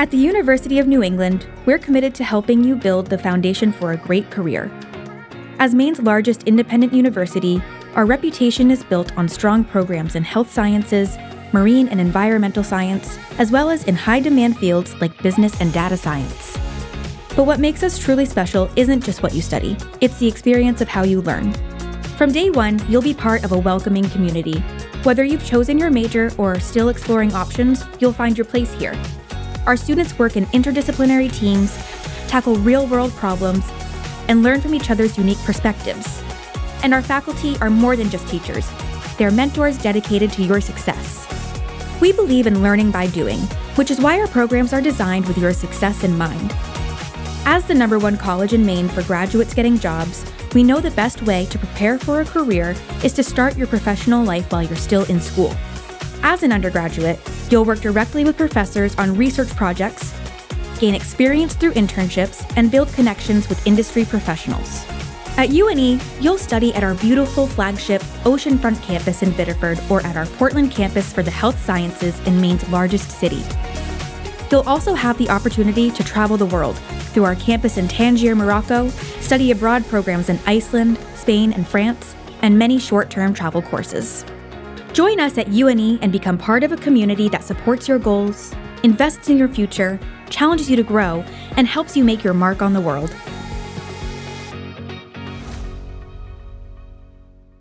At the University of New England, we're committed to helping you build the foundation for a great career. As Maine's largest independent university, our reputation is built on strong programs in health sciences, marine and environmental science, as well as in high-demand fields like business and data science. But what makes us truly special isn't just what you study, it's the experience of how you learn. From day one, you'll be part of a welcoming community. Whether you've chosen your major or are still exploring options, you'll find your place here. Our students work in interdisciplinary teams, tackle real-world problems, and learn from each other's unique perspectives. And our faculty are more than just teachers. They're mentors dedicated to your success. We believe in learning by doing, which is why our programs are designed with your success in mind. As the #1 college in Maine for graduates getting jobs, we know the best way to prepare for a career is to start your professional life while you're still in school. As an undergraduate, you'll work directly with professors on research projects, gain experience through internships, and build connections with industry professionals. At UNE, you'll study at our beautiful flagship oceanfront campus in Biddeford or at our Portland campus for the health sciences in Maine's largest city. You'll also have the opportunity to travel the world through our campus in Tangier, Morocco, study abroad programs in Iceland, Spain, and France, and many short-term travel courses. Join us at UNE and become part of a community that supports your goals, invests in your future, challenges you to grow, and helps you make your mark on the world.